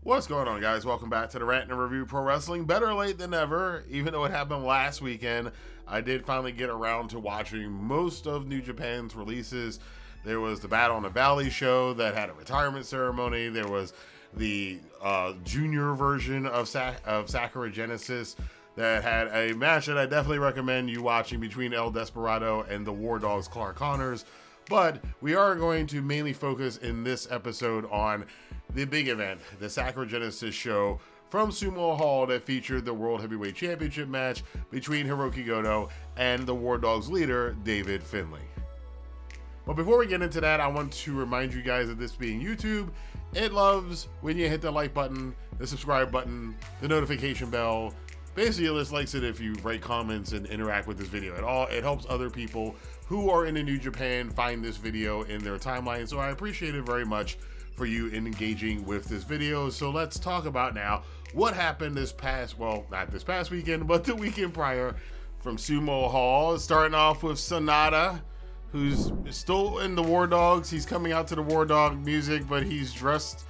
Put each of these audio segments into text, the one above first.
What's going on, guys? Welcome back to the Rantin Review Pro Wrestling. Better late than never. Even though it happened last weekend, I did finally get around to watching most of New Japan's releases. There was the Battle in the Valley show that had a retirement ceremony. There was the junior version of Sakura Genesis that had a match that I definitely recommend you watching between El Desperado and the War Dogs Clark Connors. But we are going to mainly focus in this episode on the big event, the Sakura Genesis show from Sumo Hall that featured the World Heavyweight Championship match between Hirooki Goto and the War Dogs leader, David Finlay. But before we get into that, I want to remind you guys that this being YouTube, it loves when you hit the like button, the subscribe button, the notification bell. Basically, it just likes it if you write comments and interact with this video at all. It helps other people who are into New Japan find this video in their timeline. So I appreciate it very much for you engaging with this video. So let's talk about now what happened this past, well, not this past weekend, but the weekend prior from Sumo Hall. Starting off with Sonata, who's still in the War Dogs. He's coming out to the War Dog music, but he's dressed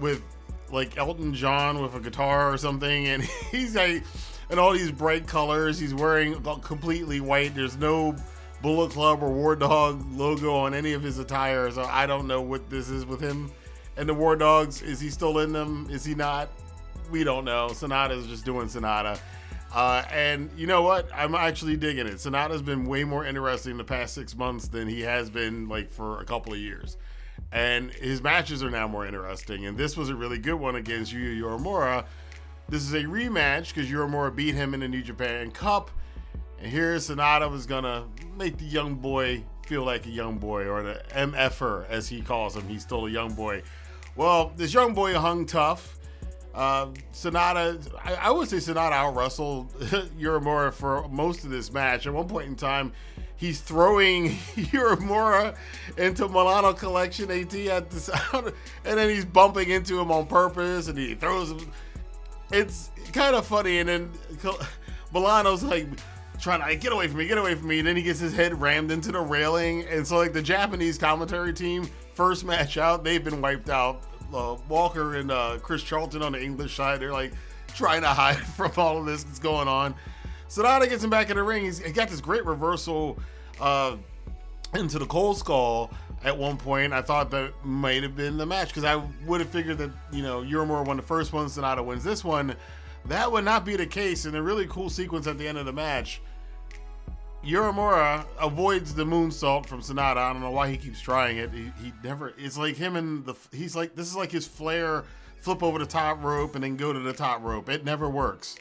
with like Elton John with a guitar or something, and he's like in all these bright colors. He's wearing completely white. There's no Bullet Club or War Dog logo on any of his attire, so I don't know what this is with him and the War Dogs. Is he still in them? Is he not? We don't know. Sonata's just doing Sonata. And you know what? I'm actually digging it. Sonata's been way more interesting the past 6 months than he has been like for a couple of years. And his matches are now more interesting. And this was a really good one against Yuya Uemura. This is a rematch because Uemura beat him in the New Japan Cup. And here Sonata was going to make the young boy feel like a young boy, or the MFer as he calls him. He's still a young boy. Well, this young boy hung tough. Sonata, I would say Sonata out-wrestled Uemura for most of this match. At one point in time, he's throwing Uemura into Milano Collection AT at the sound, and then he's bumping into him on purpose, and he throws him. It's kind of funny, and then Milano's like trying to get away from me, and then he gets his head rammed into the railing, and so like the Japanese commentary team, first match out, they've been wiped out. Walker and Chris Charlton on the English side, they're like trying to hide from all of this that's going on. Sonata gets him back in the ring. He got this great reversal into the cold skull at one point. I thought that might have been the match because I would have figured that, you know, Uemura won the first one, Sonata wins this one. That would not be the case. In a really cool sequence at the end of the match, Uemura avoids the moonsault from Sonata. I don't know why he keeps trying it. He never. It's like him and he's like, this is like his flair, flip over the top rope and then go to the top rope. It never works.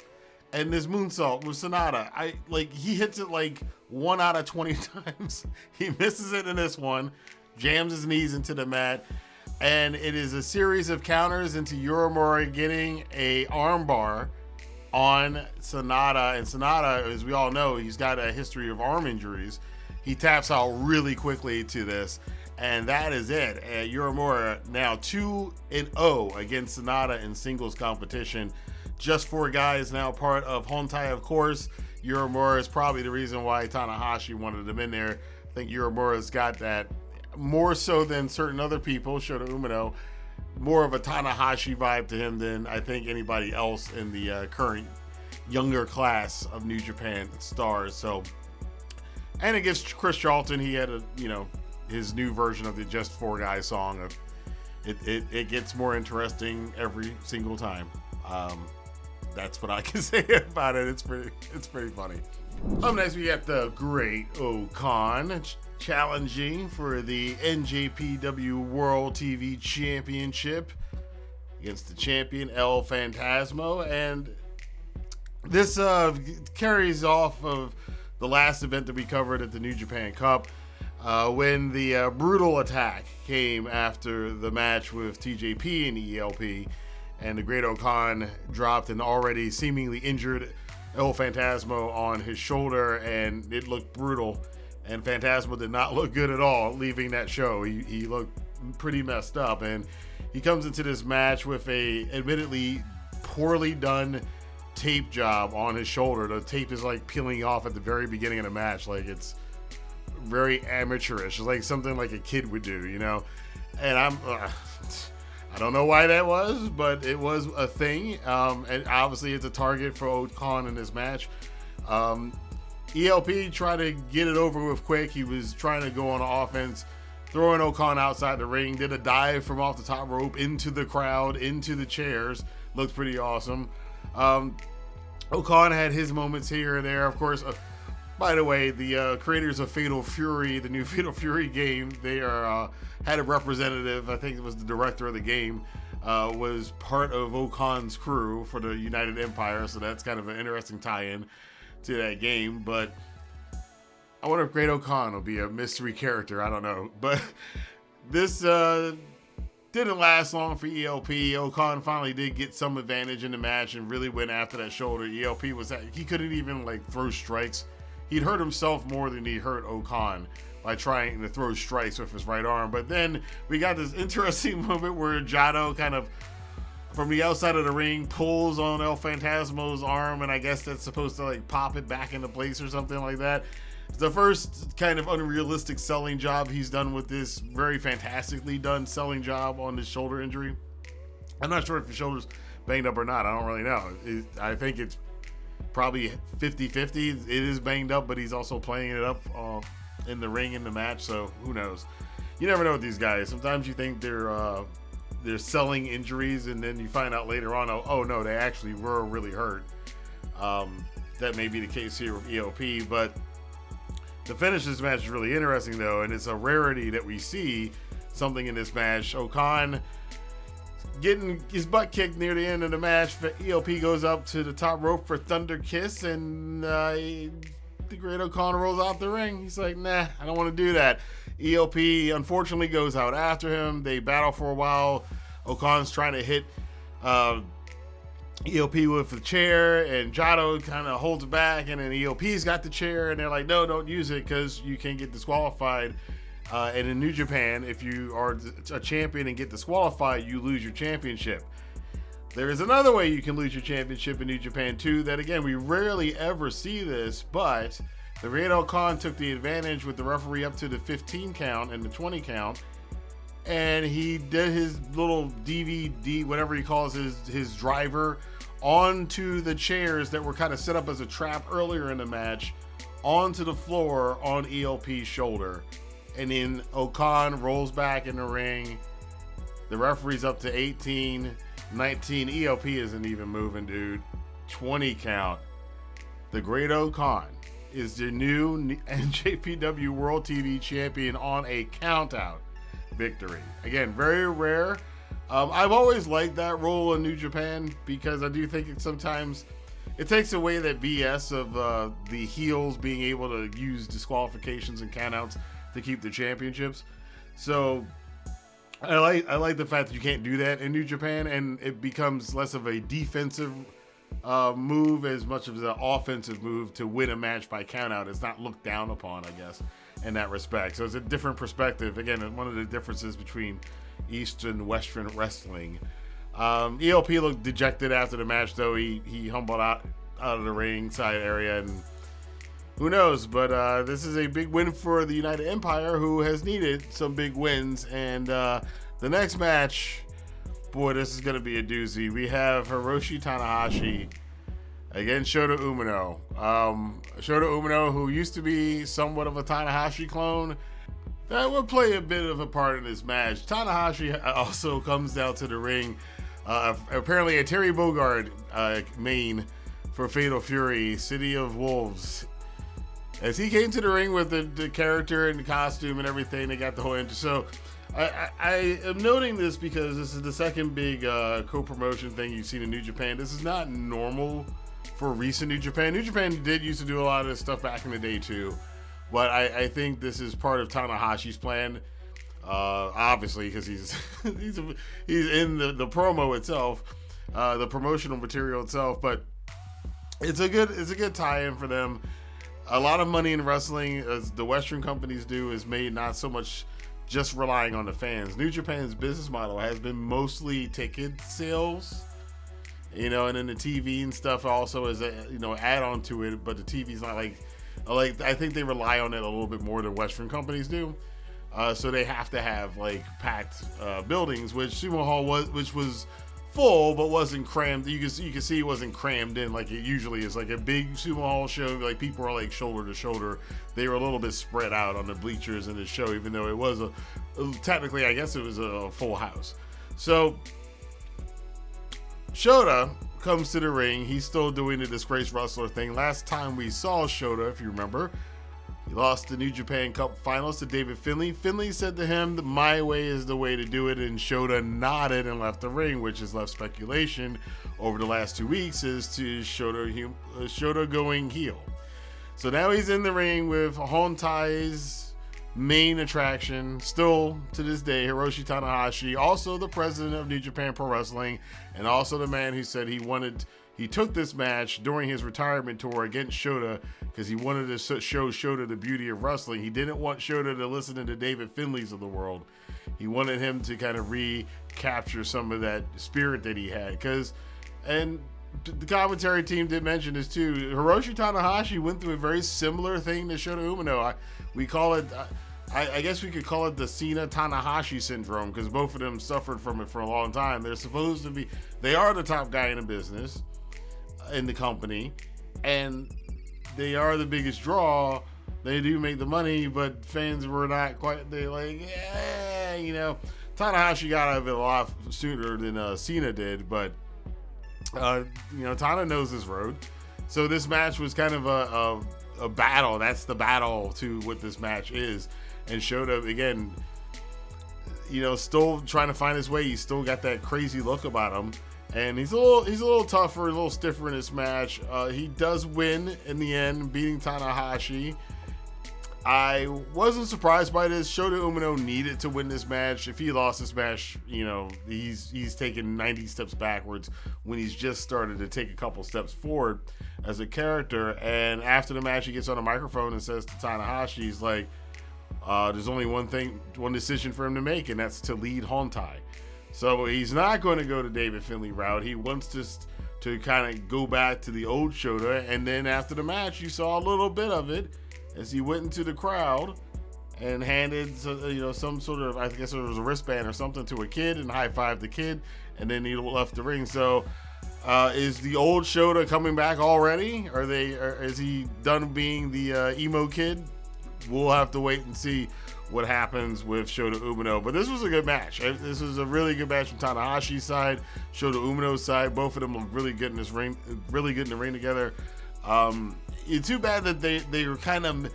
And this moonsault with Sonata, he hits it like 1 out of 20 times. He misses it in this one, jams his knees into the mat, and it is a series of counters into Uemura getting a armbar on Sonata. And Sonata, as we all know, he's got a history of arm injuries. He taps out really quickly to this, and that is it. Uemura now 2-0 against Sonata in singles competition. Just 4 guys now part of Hontai, of course. Uemura is probably the reason why Tanahashi wanted him in there. I think Uemura's got that more so than certain other people, Shota Umino, more of a Tanahashi vibe to him than I think anybody else in the current younger class of New Japan stars. So, and it gives Chris Charlton, he had his new version of the Just 4 Guys song. It gets more interesting every single time. That's what I can say about it. It's pretty funny. Up next, we got the Great Okan challenging for the NJPW World TV Championship against the champion El Phantasmo, and this carries off of the last event that we covered at the New Japan Cup, when the brutal attack came after the match with TJP and ELP. And the Great Okan dropped an already seemingly injured El Phantasmo on his shoulder, and it looked brutal. And Phantasmo did not look good at all leaving that show. He looked pretty messed up. And he comes into this match with a admittedly poorly done tape job on his shoulder. The tape is like peeling off at the very beginning of the match. Like, it's very amateurish. It's like something like a kid would do, you know? And I don't know why that was, but it was a thing. And obviously it's a target for O-Khan in this match. ELP tried to get it over with quick. He was trying to go on offense, throwing O-Khan outside the ring, did a dive from off the top rope into the crowd, into the chairs. Looked pretty awesome. O-Khan had his moments here and there. Of course, by the way, the creators of Fatal Fury, the new Fatal Fury game, they had a representative, I think it was the director of the game, was part of O-Khan's crew for the United Empire, so that's kind of an interesting tie-in to that game. But I wonder if Great O-Khan will be a mystery character, I don't know. But this didn't last long for ELP. O-Khan finally did get some advantage in the match and really went after that shoulder. ELP he couldn't even like throw strikes. He'd hurt himself more than he hurt O-Khan by trying to throw strikes with his right arm. But then we got this interesting moment where Goto kind of, from the outside of the ring, pulls on El Phantasmo's arm, and I guess that's supposed to like pop it back into place or something like that. It's the first kind of unrealistic selling job he's done with this very fantastically done selling job on his shoulder injury. I'm not sure if his shoulder's banged up or not. I don't really know. I think it's probably 50-50. It is banged up, but he's also playing it up in the ring in the match, so who knows. You never know with these guys. Sometimes you think they're selling injuries, and then you find out later on, oh no, they actually were really hurt. That may be the case here with ELP, but the finish of this match is really interesting though, and it's a rarity that we see something in this match. O-Khan getting his butt kicked near the end of the match. ELP goes up to the top rope for Thunder Kiss, and the Great O-Khan rolls out the ring. He's like, nah, I don't want to do that. ELP unfortunately goes out after him. They battle for a while. O-Khan's trying to hit ELP with the chair, and Goto kind of holds back, and then ELP's got the chair, and they're like, no, don't use it because you can get disqualified. And in New Japan, if you are a champion and get disqualified, you lose your championship. There is another way you can lose your championship in New Japan too, that again, we rarely ever see this, but the Great O-Khan took the advantage with the referee up to the 15 count and the 20 count, and he did his little DVD, whatever he calls his driver, onto the chairs that were kind of set up as a trap earlier in the match, onto the floor on ELP's shoulder. And then O-Khan rolls back in the ring. The referee's up to 18, 19. ELP isn't even moving, dude. 20 count. The Great O-Khan is the new NJPW World TV Champion on a countout victory. Again, very rare. I've always liked that role in New Japan because I do think sometimes it takes away that BS of the heels being able to use disqualifications and countouts to keep the championships. So I like the fact that you can't do that in New Japan, and it becomes less of a defensive move as much as an offensive move to win a match by countout. It's not looked down upon, I guess, in that respect. So it's a different perspective. Again, one of the differences between East and Western wrestling. ELP looked dejected after the match, though. He humbled out of the ringside area, and who knows, but this is a big win for the United Empire, who has needed some big wins. And the next match, boy, this is going to be a doozy. We have Hiroshi Tanahashi against Shota Umino. Shota Umino, who used to be somewhat of a Tanahashi clone, that would play a bit of a part in this match. Tanahashi also comes down to the ring. Apparently a Terry Bogard main for Fatal Fury, City of Wolves. As he came to the ring with the character and the costume and everything, they got the whole intro. So I am noting this because this is the second big co-promotion thing you've seen in New Japan. This is not normal for recent New Japan. New Japan did used to do a lot of this stuff back in the day too. But I think this is part of Tanahashi's plan, obviously, because he's in the promo itself, the promotional material itself. But it's a good tie-in for them. A lot of money in wrestling, as the Western companies do, is made not so much just relying on the fans. New Japan's business model has been mostly ticket sales, and then the TV and stuff also is a add on to it. But the TV's not like I think they rely on it a little bit more than Western companies do. So they have to have like packed buildings, which Sumo Hall was full but wasn't crammed. You can see it wasn't crammed in like it usually is. Like a big Sumo Hall show, like people are like shoulder to shoulder. They were a little bit spread out on the bleachers in the show, even though it was technically, I guess it was a full house. So Shota comes to the ring. He's still doing the disgraced wrestler thing. Last time we saw Shota, if you remember, he lost the New Japan Cup Finals to David Finlay. Finlay said to him that my way is the way to do it, and Shota nodded and left the ring, which has left speculation over the last 2 weeks as to Shota going heel. So now he's in the ring with Hontai's main attraction, still to this day, Hiroshi Tanahashi, also the president of New Japan Pro Wrestling, and also the man who said he took this match during his retirement tour against Shota because he wanted to show Shota the beauty of wrestling. He didn't want Shota to listen to the David Finlays of the world. He wanted him to kind of recapture some of that spirit that he had. And the commentary team did mention this too. Hiroshi Tanahashi went through a very similar thing to Shota Umino. We call it, I guess we could call it the Cena-Tanahashi syndrome, because both of them suffered from it for a long time. They are the top guy in the business, in the company, and they are the biggest draw. They do make the money, but fans were not quite, they're like, yeah, Tanahashi got out of it a lot sooner than Cena did, but Tana knows his road. So this match was kind of a battle. That's the battle to what this match is. And Shota, again, still trying to find his way. He's still got that crazy look about him. And he's a little tougher, a little stiffer in this match. He does win in the end, beating Tanahashi. I wasn't surprised by this. Shota Umino needed to win this match. If he lost this match, he's taken 90 steps backwards when he's just started to take a couple steps forward as a character. And after the match, he gets on a microphone and says to Tanahashi, he's like, there's only one decision for him to make, and that's to lead Hontai. So he's not going to go to David Finlay route. He wants to kind of go back to the old Shota. And then after the match, you saw a little bit of it as he went into the crowd and handed some sort of, I guess it was a wristband or something, to a kid and high-fived the kid, and then he left the ring. So is the old Shota coming back already? Is he done being the emo kid? We'll have to wait and see what happens with Shota Umino. But this was a good match. This was a really good match from Tanahashi's side, Shota Umino's side. Both of them look really good in this ring, really good in the ring together. It's too bad that they were kind of.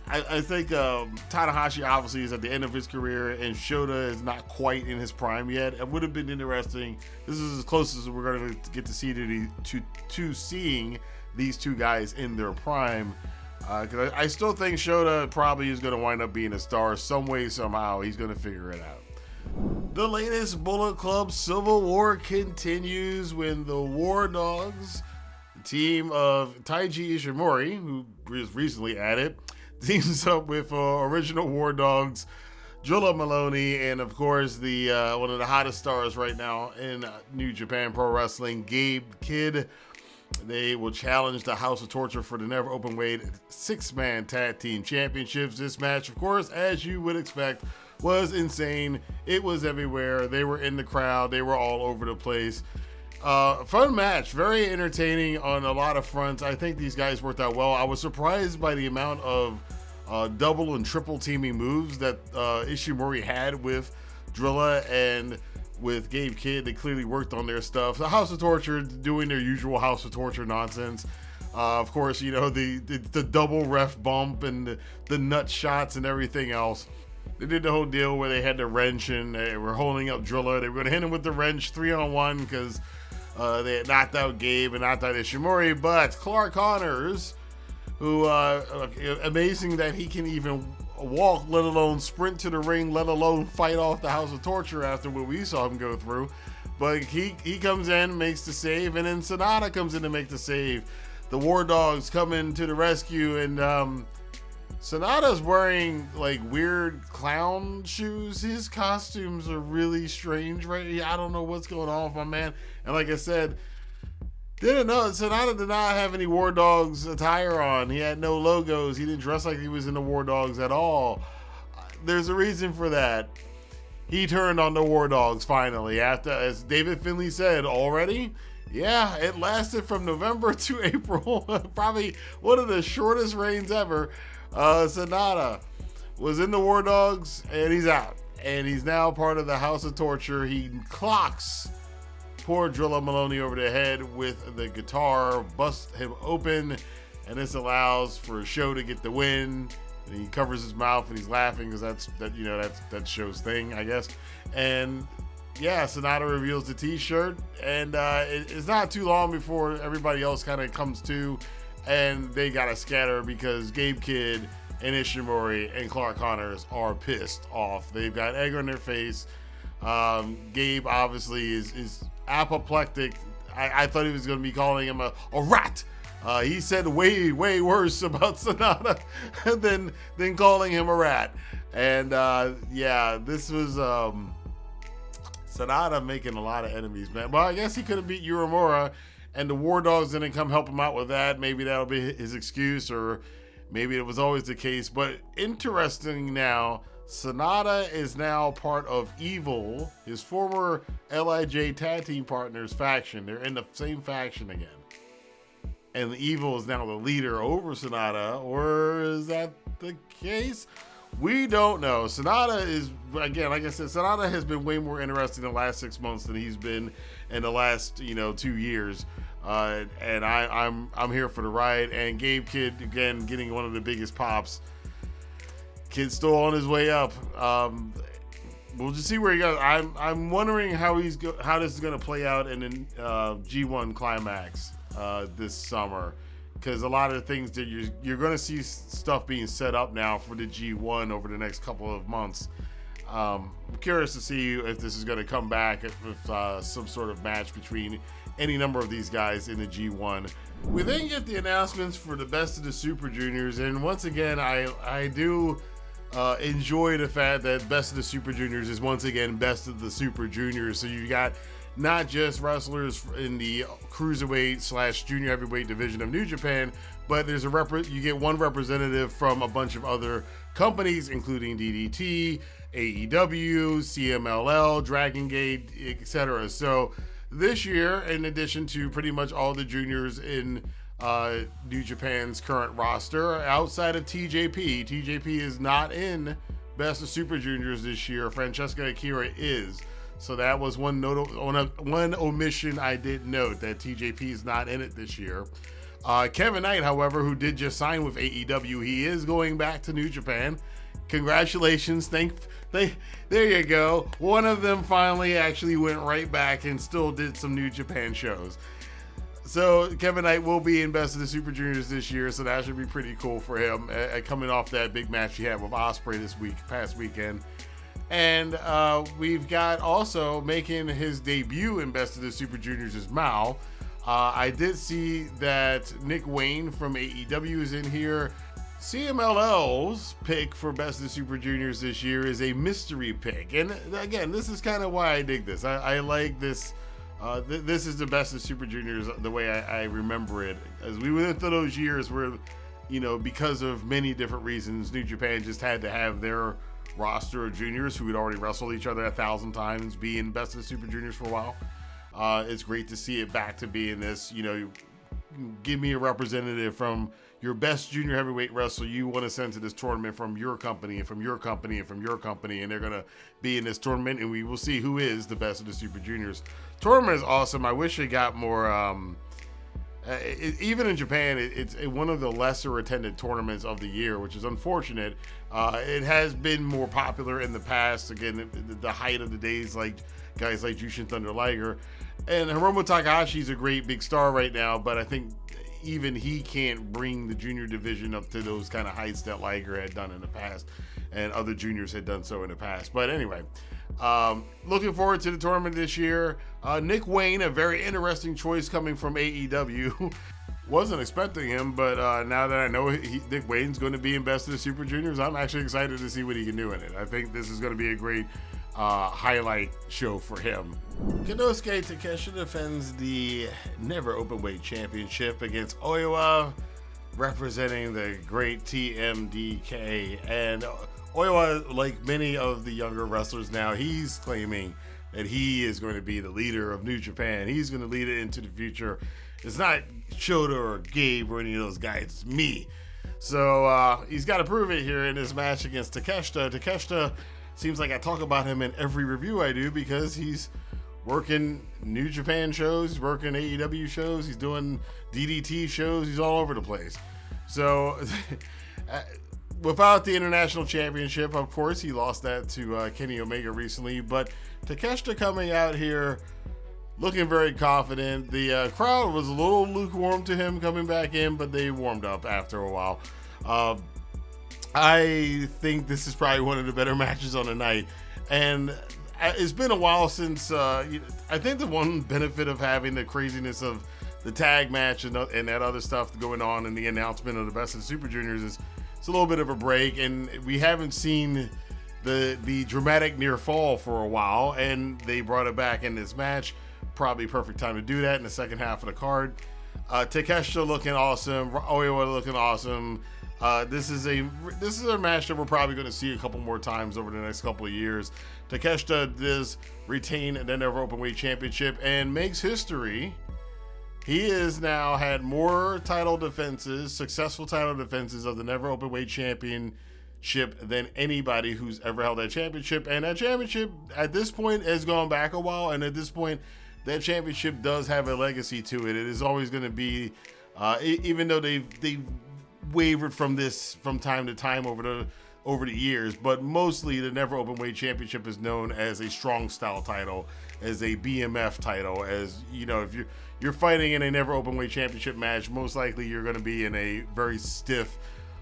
I think Tanahashi obviously is at the end of his career, and Shota is not quite in his prime yet. It would have been interesting. This is as close as we're going to get to see to seeing these two guys in their prime. Because I still think Shota probably is going to wind up being a star some way, somehow. He's going to figure it out. The latest Bullet Club Civil War continues when the War Dogs, the team of Taiji Ishimori, who was recently added, teams up with original War Dogs, Drilla Maloney, and of course the one of the hottest stars right now in New Japan Pro Wrestling, Gabe Kidd. They will challenge the House of Torture for the never open weight 6-man tag team championships. This match, of course, as you would expect, was insane. It was everywhere. They were in the crowd. They were all over the place. Fun match, very entertaining on a lot of fronts. I think these guys worked out well. I was surprised by the amount of double and triple teaming moves that Ishimori had with Drilla and with Gabe Kidd. They clearly worked on their stuff. The House of Torture doing their usual House of Torture nonsense. Of course, the double ref bump and the nut shots and everything else. They did the whole deal where they had the wrench and they were holding up Drilla. They were going to hit him with the wrench 3-on-1 because they had knocked out Gabe and knocked out Ishimori. But Clark Connors, who amazing that he can even walk, let alone sprint to the ring, let alone fight off the House of Torture after what we saw him go through. But he comes in, makes the save, and then Sonata comes in to make the save. The War Dogs come in to the rescue, and Sonata's wearing like weird clown shoes. His costumes are really strange, right? I don't know what's going on with my man. And like I said, Sonata did not have any War Dogs attire on. He had no logos. He didn't dress like he was in the War Dogs at all. there's a reason for that. He turned on the War Dogs finally after, as David Finlay said already. Yeah, it lasted from November to April. Probably one of the shortest reigns ever. Sanada was in the War Dogs, and he's out. And he's now part of the House of Torture. He clocks poor Drilla Maloney over the head with the guitar, busts him open, and this allows for a show to get the win. And he covers his mouth and he's laughing because that's show's thing, I guess. And yeah, Sonata reveals the t-shirt, and it's not too long before everybody else kind of comes to, and they gotta scatter because Gabe Kidd and Ishimori and Clark Connors are pissed off. They've got egg on their face. Gabe obviously is apoplectic. I thought he was going to be calling him a rat. He said way worse about Sonata than calling him a rat. And yeah, this was Sonata making a lot of enemies, man. Well, I guess he couldn't beat Uemura, and the War Dogs didn't come help him out with that. Maybe that'll be his excuse, or maybe it was always the case. But interesting now, Sonata is now part of Evil, his former LIJ tag team partners faction. They're in the same faction again. And Evil is now the leader over Sonata, or is that the case? We don't know. Sonata is, again, like I said, Sonata has been way more interesting in the last 6 months than he's been in the last, 2 years. And I'm here for the ride. And Gabe Kidd, again, getting one of the biggest pops. Kid's still on his way up. We'll just see where he goes. I'm wondering how this is going to play out in the G1 Climax this summer, because a lot of the things that you're going to see stuff being set up now for the G1 over the next couple of months. I'm curious to see if this is going to come back with some sort of match between any number of these guys in the G1. We then get the announcements for the Best of the Super Juniors, and once again, I do enjoy the fact that Best of the Super Juniors is once again Best of the Super Juniors. So you got not just wrestlers in the cruiserweight / junior heavyweight division of New Japan, but there's you get one representative from a bunch of other companies, including DDT, AEW, CMLL, Dragon Gate, etc. So this year, in addition to pretty much all the juniors in New Japan's current roster, outside of TJP is not in Best of Super Juniors this year. Francesca Akira is. So that was one omission I did note, that TJP is not in it this year. Kevin Knight, however, who did just sign with AEW, he is going back to New Japan. Congratulations. There you go. One of them finally actually went right back and still did some New Japan shows. So Kevin Knight will be in Best of the Super Juniors this year, so that should be pretty cool for him, coming off that big match he had with Ospreay past weekend. And we've got also making his debut in Best of the Super Juniors is Mao. I did see that Nick Wayne from AEW is in here. CMLL's pick for Best of the Super Juniors this year is a mystery pick. And again, this is kind of why I dig this. I like this. This is the Best of Super Juniors the way I remember it. As we went through those years where, because of many different reasons, New Japan just had to have their roster of juniors who had already wrestled each other 1,000 times be in Best of the Super Juniors for a while. It's great to see it back to being this, give me a representative from your best junior heavyweight wrestler you want to send to this tournament from your company and from your company and from your company, and they're going to be in this tournament, and we will see who is the Best of the Super Juniors. Tournament is awesome. I wish it got more, even in Japan, it's one of the lesser attended tournaments of the year, which is unfortunate. It has been more popular in the past. Again, the height of the days, like guys like Jushin Thunder Liger. And Hiromu Takahashi's a great big star right now, but I think even he can't bring the junior division up to those kind of heights that Liger had done in the past, and other juniors had done so in the past. But anyway, looking forward to the tournament this year. Nick Wayne, a very interesting choice coming from AEW. Wasn't expecting him, but now that I know Nick Wayne's going to be in Best of the Super Juniors, I'm actually excited to see what he can do in it. I think this is going to be a great highlight show for him. Konosuke Takeshita defends the Never Openweight Championship against Oiwa, representing the great TMDK. And Oiwa, like many of the younger wrestlers now, he's claiming that he is going to be the leader of New Japan. He's going to lead it into the future. It's not Shota or Gabe or any of those guys. It's me. So he's got to prove it here in this match against Takeshita. Takeshita seems like I talk about him in every review I do because he's working New Japan shows, he's working AEW shows, he's doing DDT shows, he's all over the place. So without the International Championship, of course, he lost that to Kenny Omega recently, but Takeshita coming out here looking very confident. The crowd was a little lukewarm to him coming back in, but they warmed up after a while. I think this is probably one of the better matches on the night, and it's been a while since I think the one benefit of having the craziness of the tag match and that other stuff going on in the announcement of the Best of the Super Juniors is it's a little bit of a break, and we haven't seen the dramatic near fall for a while, and they brought it back in this match. Probably perfect time to do that in the second half of the card. Takeshita looking awesome, Oiwa looking awesome. This is a match that we're probably going to see a couple more times over the next couple of years. Takeshita does retain the Never Openweight Championship and makes history. He has now had more successful title defenses of the Never Openweight Championship than anybody who's ever held that championship. And that championship at this point has gone back a while, and at this point that championship does have a legacy to it. It is always going to be, even though they've wavered from this from time to time over the years, but mostly the Never Openweight Championship is known as a strong style title, as a BMF title, as you know, if you're fighting in a Never Openweight Championship match, most likely you're going to be in a very stiff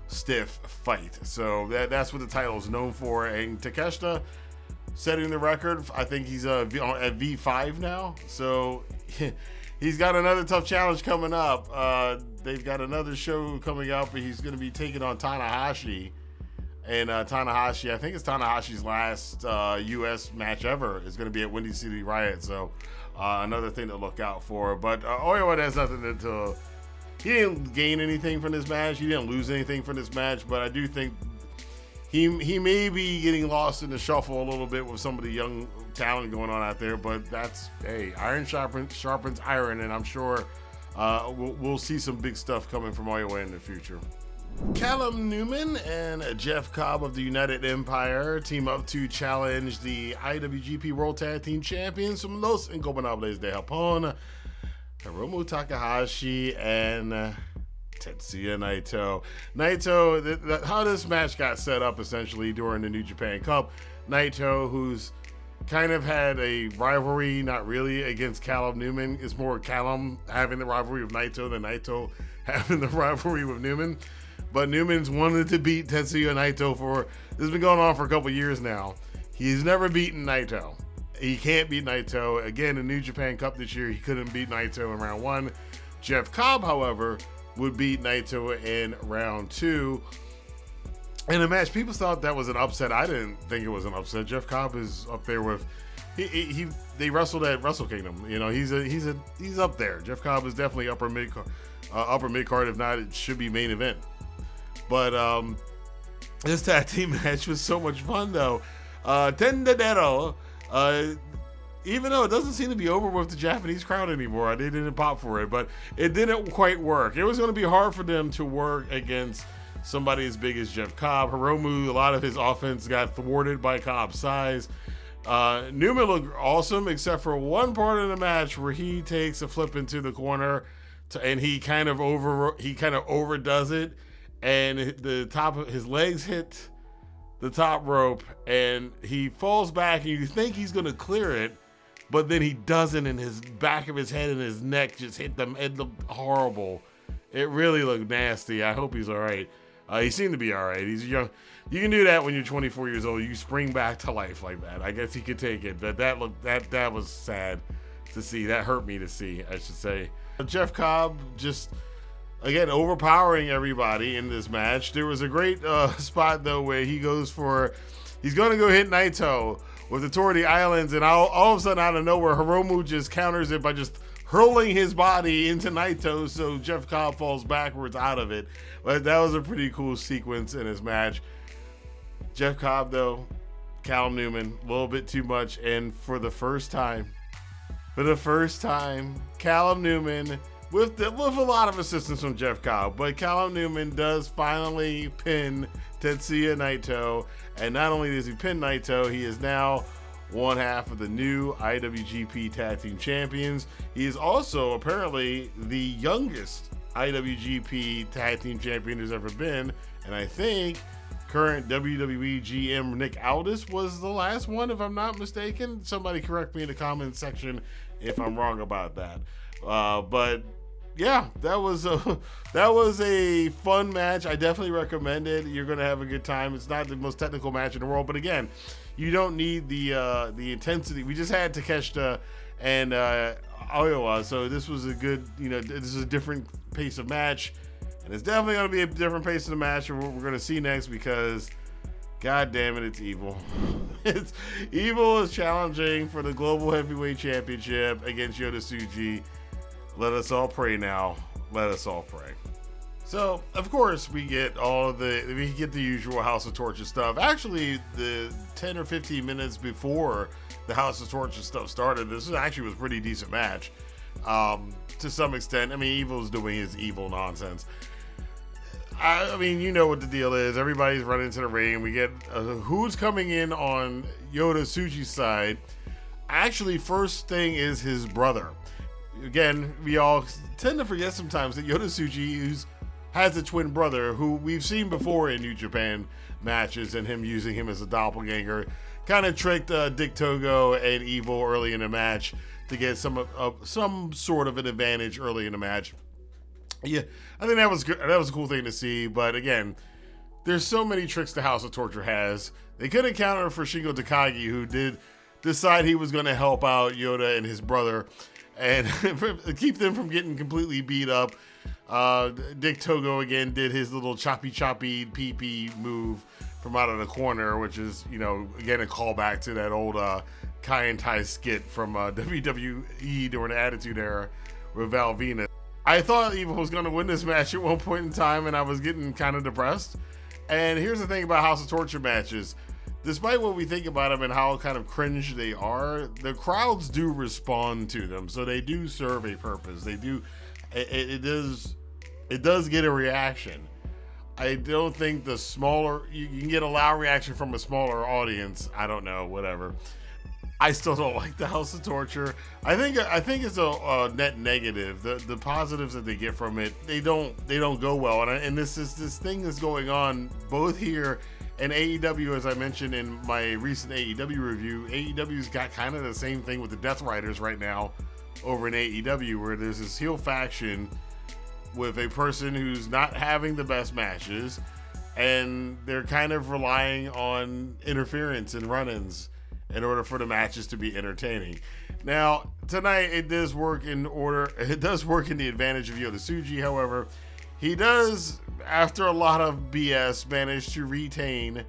fight. So that's what the title is known for. And Takeshita setting the record, I think he's at V5 now, so he's got another tough challenge coming up. They've got another show coming up, and he's going to be taking on Tanahashi. And Tanahashi, I think it's Tanahashi's last U.S. match ever, is going to be at Windy City Riot. So another thing to look out for. But Oiwa has nothing to. He didn't gain anything from this match. He didn't lose anything from this match. But I do think he may be getting lost in the shuffle a little bit with some of the young talent going on out there. But that's, hey, iron sharpens iron, and I'm sure we'll see some big stuff coming from Oiwa in the future. Callum Newman and Jeff Cobb of the United Empire team up to challenge the IWGP World Tag Team Champions from Los Ingobernables de Japón, Hiromu Takahashi and Tetsuya Naito. Naito, how this match got set up essentially during the New Japan Cup, Naito, who's kind of had a rivalry, not really, against Callum Newman. It's more Callum having the rivalry with Naito than Naito having the rivalry with Newman. But Newman's wanted to beat Tetsuya Naito this has been going on for a couple years now. He's never beaten Naito. He can't beat Naito. Again, in New Japan Cup this year, he couldn't beat Naito in round 1. Jeff Cobb, however, would beat Naito in round 2. In a match, people thought that was an upset. I didn't think it was an upset. Jeff Cobb is up there with they wrestled at Wrestle Kingdom. You know, he's up there. Jeff Cobb is definitely upper mid card. If not, it should be main event. But this tag team match was so much fun, though. Tendedero, even though it doesn't seem to be over with the Japanese crowd anymore, they didn't pop for it, but it didn't quite work. It was going to be hard for them to work against somebody as big as Jeff Cobb. Hiromu, a lot of his offense got thwarted by Cobb's size. Newman looked awesome, except for one part of the match where he takes a flip into the corner, and he kind of overdoes it. And the top of his legs hit the top rope, and he falls back, and you think he's going to clear it, but then he doesn't, and his back of his head and his neck just hit them. It looked horrible. It really looked nasty. I hope he's all right. He seemed to be all right. He's young. You can do that when you're 24 years old. You spring back to life like that. I guess he could take it, but that was sad to see. That hurt me to see, I should say. Jeff Cobb just, again, overpowering everybody in this match. There was a great spot, though, where he's going to go hit Naito with the Tour of the Islands, and all of a sudden, out of nowhere, Hiromu just counters it by just hurling his body into Naito, so Jeff Cobb falls backwards out of it. But that was a pretty cool sequence in his match. Jeff Cobb, though, Callum Newman, a little bit too much. And for the first time, Callum Newman, with a lot of assistance from Jeff Cobb, but Callum Newman does finally pin Tetsuya Naito. And not only does he pin Naito, he is now one half of the new IWGP Tag Team Champions. He is also apparently the youngest IWGP Tag Team Champion there's ever been. And I think current WWE GM Nick Aldis was the last one, if I'm not mistaken. Somebody correct me in the comments section if I'm wrong about that. But yeah, that was a fun match. I definitely recommend it. You're gonna have a good time. It's not the most technical match in the world, but again, you don't need the intensity. We just had Takeshita and Iowa, so this was a good, this is a different pace of match, and it's definitely gonna be a different pace of the match of what we're gonna see next, because God damn it, it's Evil. Evil is challenging for the Global Heavyweight Championship against Yota Tsuji. Let us all pray now. Let us all pray. So, of course, we get the usual House of Torture stuff. Actually, the 10 or 15 minutes before the House of Torture stuff started, this was a pretty decent match. To some extent, Evil's doing his evil nonsense. You know what the deal is. Everybody's running to the ring. We get who's coming in on Yota Tsuji's side. Actually, first thing is his brother. Again, we all tend to forget sometimes that Yota Tsuji has a twin brother who we've seen before in New Japan matches, and him using him as a doppelganger kind of tricked Dick Togo and Evil early in the match to get some sort of an advantage early in the match. Yeah, I think that was good. That was a cool thing to see. But again, there's so many tricks the House of Torture has. They could have countered for Shingo Takagi, who did decide he was going to help out Yota and his brother and keep them from getting completely beat up. Dick Togo again did his little choppy pee move from out of the corner, which is, again, a callback to that old Kai and Tai skit from WWE during the Attitude Era with Val Venus. I thought Evil was going to win this match at one point in time, and I was getting kind of depressed. And here's the thing about House of Torture matches. Despite what we think about them and how kind of cringe they are, the crowds do respond to them. So they do serve a purpose. They do. It does get a reaction. I don't think the smaller, you can get a loud reaction from a smaller audience. I don't know, whatever. I still don't like the House of Torture. I think it's a net negative. The positives that they get from it, they don't go well. And this thing is going on both here and AEW, as I mentioned in my recent AEW review. AEW's got kind of the same thing with the Death Riders right now over in AEW, where there's this heel faction with a person who's not having the best matches, and they're kind of relying on interference and run-ins in order for the matches to be entertaining. Now, tonight it does work in the advantage of Yota Tsuji. However, he does, after a lot of BS, manage to retain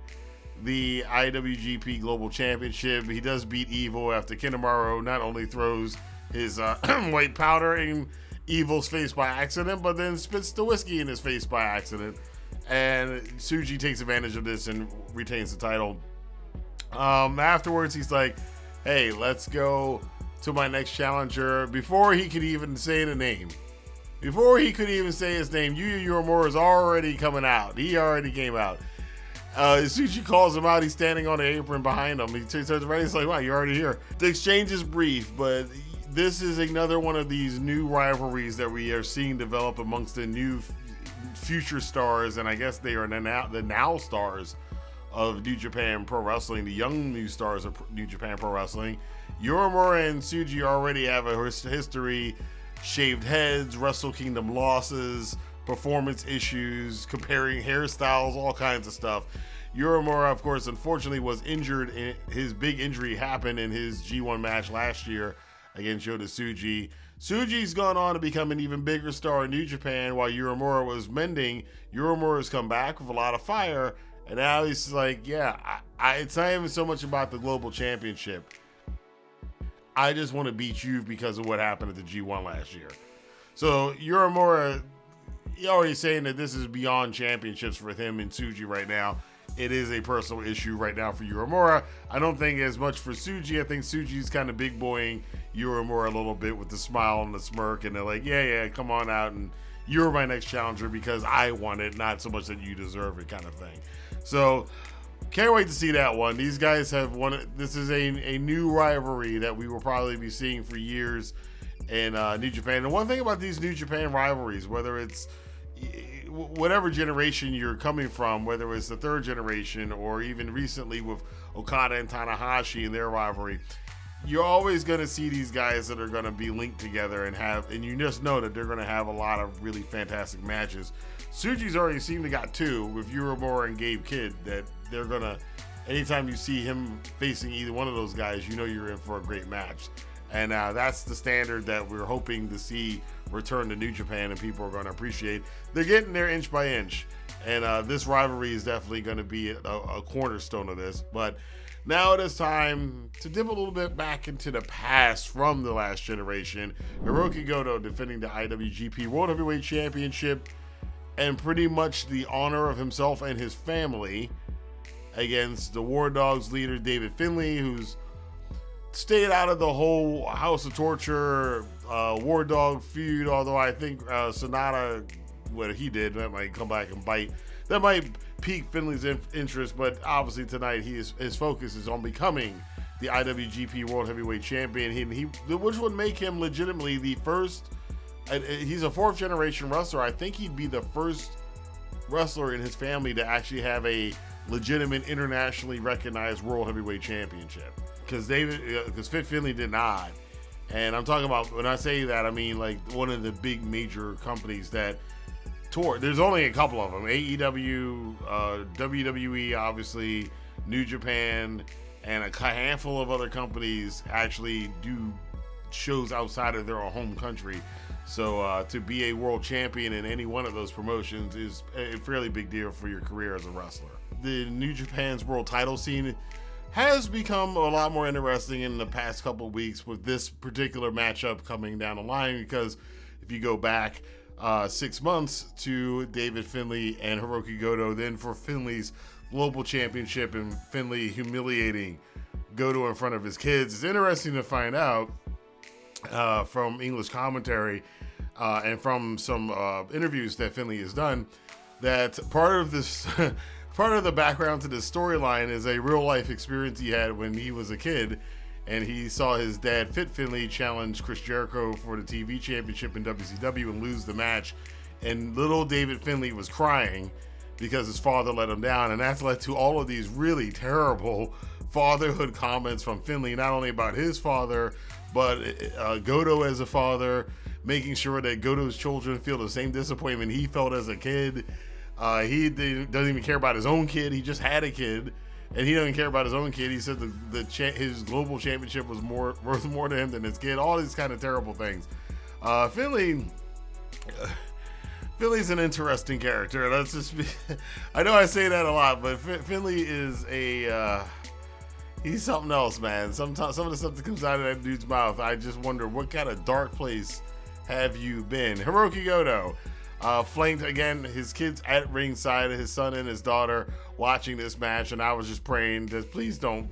the IWGP Global Championship. He does beat Evil after Kanemaru not only throws his white powder in Evil's face by accident, but then spits the whiskey in his face by accident. And Tsuji takes advantage of this and retains the title. Afterwards, he's like, hey, let's go to my next challenger. Before he could even say his name, Yuya Uemura is already coming out. He already came out. Tsuji calls him out. He's standing on the apron behind him. He turns around. He's like, wow, you're already here. The exchange is brief, but this is another one of these new rivalries that we are seeing develop amongst the new future stars, and I guess they are the now stars of New Japan Pro Wrestling, the young new stars of New Japan Pro Wrestling. Uemura and Tsuji already have a history, shaved heads, Wrestle Kingdom losses, performance issues, comparing hairstyles, all kinds of stuff. Uemura, of course, unfortunately was injured. His big injury happened in his G1 match last year against Yota Tsuji. Tsuji's gone on to become an even bigger star in New Japan while Uemura was mending. Uemura's come back with a lot of fire, and now he's like, yeah, it's not even so much about the Global Championship. I just want to beat you because of what happened at the G1 last year. So Uemura, he already saying that this is beyond championships for him and Tsuji right now. it is a personal issue right now for Uemura. I don't think as much for Tsuji. I think Tsuji's kind of big boying Uemura a little bit with the smile and the smirk, and they're like, yeah, come on out, and you're my next challenger because I want it, not so much that you deserve it kind of thing. So can't wait to see that one. These guys have won. This is a new rivalry that we will probably be seeing for years in New Japan. And one thing about these New Japan rivalries, whether it's whatever generation you're coming from, whether it's the third generation or even recently with Okada and Tanahashi and their rivalry, you're always going to see these guys that are going to be linked together and you just know that they're going to have a lot of really fantastic matches. Tsuji's already seemed to got two with Uemura and Gabe Kidd that they're going to, anytime you see him facing either one of those guys, you know you're in for a great match. And that's the standard that we're hoping to see return to New Japan, and people are going to appreciate. They're getting there inch by inch, and this rivalry is definitely going to be a cornerstone of this. But now it is time to dip a little bit back into the past from the last generation. Hirooki Goto defending the IWGP World Heavyweight Championship and pretty much the honor of himself and his family against the War Dogs leader David Finlay, who's stayed out of the whole House of Torture War Dog feud, although I think Sonata, what he did, that might come back and bite. That might pique Finlay's interest, but obviously tonight his focus is on becoming the IWGP World Heavyweight Champion, which would make him legitimately the first. He's a fourth generation wrestler. I think he'd be the first wrestler in his family to actually have a legitimate internationally recognized World Heavyweight Championship. Because Fit Finlay did not. And I'm talking about, when I say that, I mean like one of the big major companies that tour. There's only a couple of them. AEW, WWE, obviously, New Japan, and a handful of other companies actually do shows outside of their home country. So to be a world champion in any one of those promotions is a fairly big deal for your career as a wrestler. The New Japan's world title scene has become a lot more interesting in the past couple of weeks with this particular matchup coming down the line, because if you go back 6 months to David Finlay and Hirooki Goto, then for Finlay's global championship and Finlay humiliating Goto in front of his kids, it's interesting to find out from English commentary and from some interviews that Finlay has done that part of this part of the background to this storyline is a real life experience he had when he was a kid, and he saw his dad Fit Finlay challenge Chris Jericho for the TV championship in WCW and lose the match, and little David Finlay was crying because his father let him down, and that's led to all of these really terrible fatherhood comments from Finlay, not only about his father but Goto as a father, making sure that Goto's children feel the same disappointment he felt as a kid. He doesn't even care about his own kid. He just had a kid, and he doesn't care about his own kid. He said his global championship was worth more to him than his kid. All these kind of terrible things. Finlay's an interesting character. Let's just be. I know I say that a lot, but Finlay is he's something else, man. Sometimes some of the stuff that comes out of that dude's mouth, I just wonder what kind of dark place have you been. Hirooki Goto. Flanked again, his kids at ringside, his son and his daughter watching this match, and I was just praying that please don't.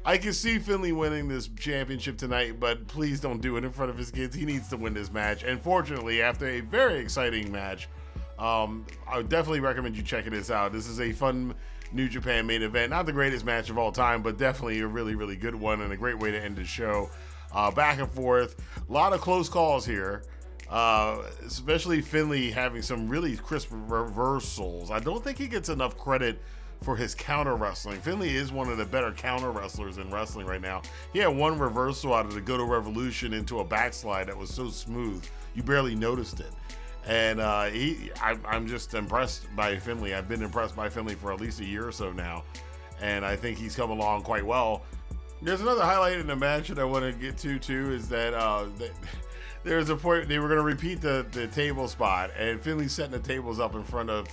I can see Finlay winning this championship tonight, but please don't do it in front of his kids. He needs to win this match. And fortunately, after a very exciting match, I would definitely recommend you checking this out. This is a fun New Japan main event. Not the greatest match of all time, but definitely a really, really good one and a great way to end the show. Back and forth. A lot of close calls here. Especially Finlay having some really crisp reversals. I don't think he gets enough credit for his counter wrestling. Finlay is one of the better counter wrestlers in wrestling right now. He had one reversal out of the Goto Revolution into a backslide that was so smooth you barely noticed it. And I'm just impressed by Finlay. I've been impressed by Finlay for at least a year or so now, and I think he's come along quite well. There's another highlight in the match that I want to get to too, is that there's a point they were going to repeat the table spot, and Finlay's setting the tables up in front of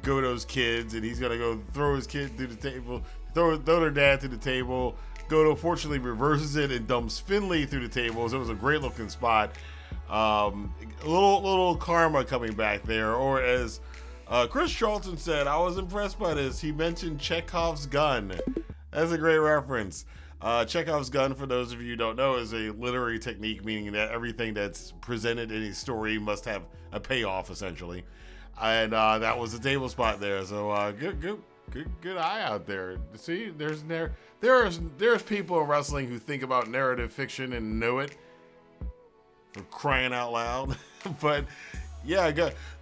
Goto's kids, and he's going to go throw his kid through the table, throw their dad through the table. Goto fortunately reverses it and dumps Finlay through the tables. It was a great looking spot. A little karma coming back there, or as Chris Charlton said, I was impressed by this. He mentioned Chekhov's gun. That's a great reference. Chekhov's gun, for those of you who don't know, is a literary technique, meaning that everything that's presented in a story must have a payoff, essentially. And that was a table spot there. So good eye out there. See, there's people in wrestling who think about narrative fiction and know it, for crying out loud. But yeah,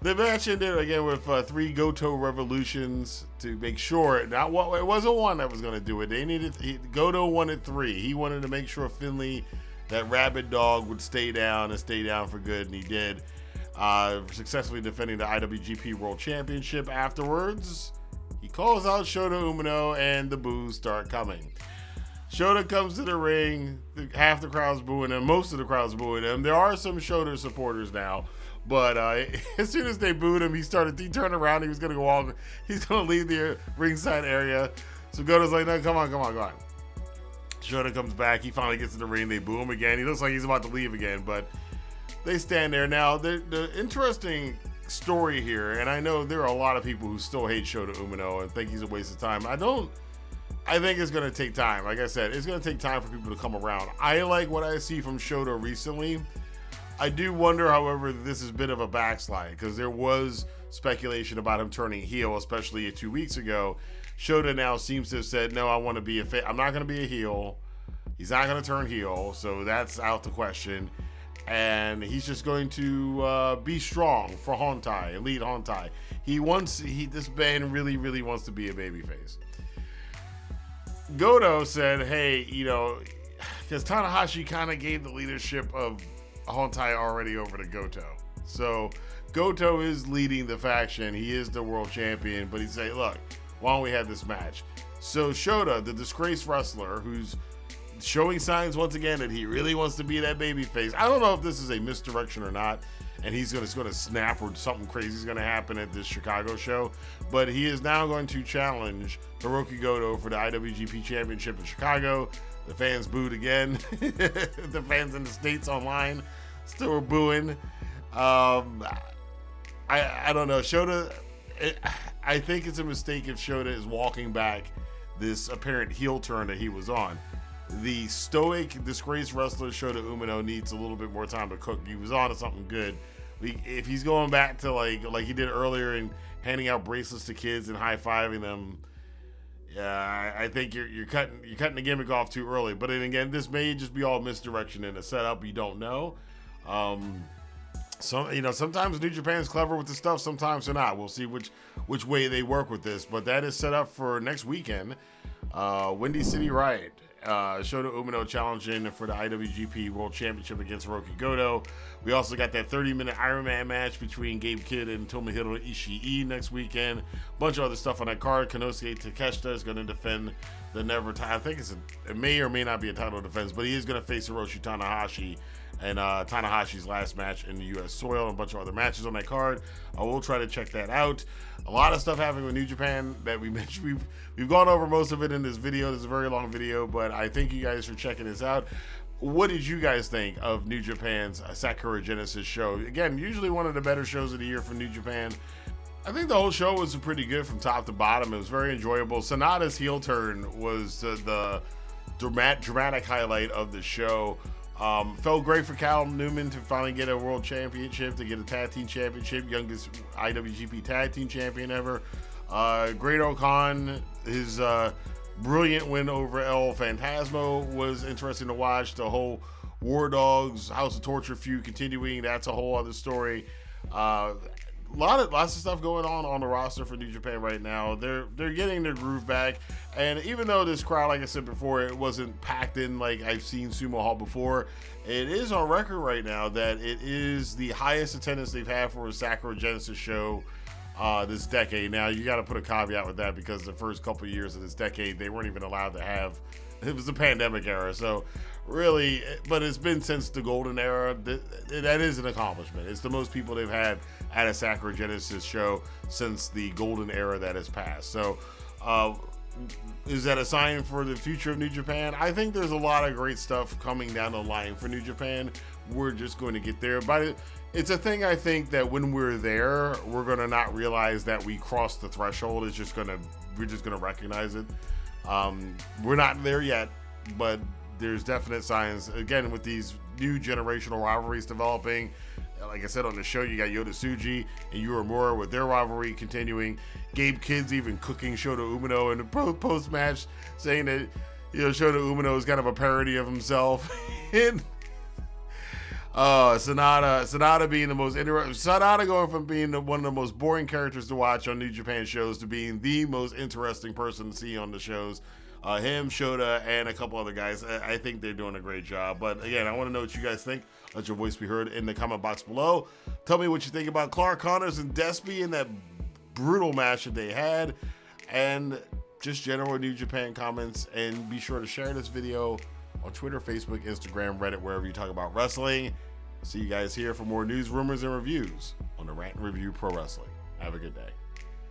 the match ended again with 3 Goto revolutions to make sure. It wasn't one that was going to do it. Goto wanted 3. He wanted to make sure Finlay, that rabid dog, would stay down for good, and he did. Successfully defending the IWGP World Championship. Afterwards, he calls out Shota Umino, and the boos start coming. Shota comes to the ring. Half the crowd's booing him. Most of the crowd's booing him. There are some Shota supporters now, but as soon as they booed him, he turned around. He was going to go on. He's going to leave the ringside area. So Goto's like, no, come on. Shota comes back. He finally gets in the ring. They boo him again. He looks like he's about to leave again, but they stand there. Now, the interesting story here, and I know there are a lot of people who still hate Shota Umino and think he's a waste of time. I think it's going to take time. Like I said, it's going to take time for people to come around. I like what I see from Shota recently. I do wonder, however, that this is a bit of a backslide, because there was speculation about him turning heel, especially 2 weeks ago. Shota now seems to have said, no, I want to be I'm not going to be a heel. He's not going to turn heel, so that's out the question. And he's just going to be strong for Hontai, lead Hontai. This man really, really wants to be a babyface. Goto said, hey, because Tanahashi kind of gave the leadership of Hontai already over to Goto. So Goto is leading the faction. He is the world champion, but he said, look, why don't we have this match? So Shota, the disgraced wrestler, who's showing signs once again that he really wants to be that babyface. I don't know if this is a misdirection or not, and he's going to snap or something crazy is going to happen at this Chicago show. But he is now going to challenge Hirooki Goto for the IWGP Championship in Chicago. The fans booed again. The fans in the States online still were booing. I don't know. Shota, I think it's a mistake if Shota is walking back this apparent heel turn that he was on. The stoic, disgraced wrestler Shota Umino needs a little bit more time to cook. He was on to something good. If he's going back to like he did earlier and handing out bracelets to kids and high-fiving them, yeah, I think you're cutting the gimmick off too early. But then again, this may just be all misdirection in a setup. You don't know. Sometimes New Japan's clever with the stuff. Sometimes they're not. We'll see which way they work with this. But that is set up for next weekend. Windy City Riot. Shota Umino challenging for the IWGP World Championship against Hirooki Goto. We also got that 30-minute Iron Man match between Gabe Kidd and Tomohiro Ishii next weekend. A bunch of other stuff on that card. Konosuke Takeshita is going to defend the never title. I think it may or may not be a title defense, but he is going to face Hiroshi Tanahashi and Tanahashi's last match in the U.S. soil, and a bunch of other matches on that card. I will try to check that out. A lot of stuff happening with New Japan that we mentioned. We've gone over most of it in this video. This is a very long video, but I thank you guys for checking this out. What did you guys think of New Japan's Sakura Genesis show? Again, usually one of the better shows of the year for New Japan. I think the whole show was pretty good from top to bottom. It was very enjoyable. Sonata's heel turn was the dramatic highlight of the show. Felt great for Cal Newman to finally get a world championship, to get a tag team championship, youngest IWGP tag team champion ever. Great Khan, his brilliant win over El Phantasmo was interesting to watch. The whole War Dogs, House of Torture feud continuing, that's a whole other story. Lots of stuff going on the roster for New Japan right now. They're getting their groove back, and even though this crowd, like I said before, it wasn't packed in like I've seen Sumo Hall before, it is on record right now that it is the highest attendance they've had for a Sakura Genesis show this decade. Now you got to put a caveat with that, because the first couple of years of this decade they weren't even allowed to have. It was the pandemic era, so really, but it's been since the golden era. That is an accomplishment. It's the most people they've had at a Sakura Genesis show since the golden era that has passed. So is that a sign for the future of New Japan? I think there's a lot of great stuff coming down the line for New Japan, we're just going to get there. But it's a thing, I think, that when we're there, we're going to not realize that we crossed the threshold. We're just going to recognize it. We're not there yet, but there's definite signs. Again, with these new generational rivalries developing, like I said on the show, you got Yota Tsuji and Uemura with their rivalry continuing. Gabe Kidd's even cooking Shota Umino in the post-match, saying that, you know, Shota Umino is kind of a parody of himself. And Sonata being the most interesting. Sonata going from being one of the most boring characters to watch on New Japan shows to being the most interesting person to see on the shows. Him, Shota, and a couple other guys. I think they're doing a great job. But again, I want to know what you guys think. Let your voice be heard in the comment box below. Tell me what you think about Clark Connors and Despy in that brutal match that they had. And just general New Japan comments. And be sure to share this video on Twitter, Facebook, Instagram, Reddit, wherever you talk about wrestling. See you guys here for more news, rumors, and reviews on the Rantin' Review Pro Wrestling. Have a good day.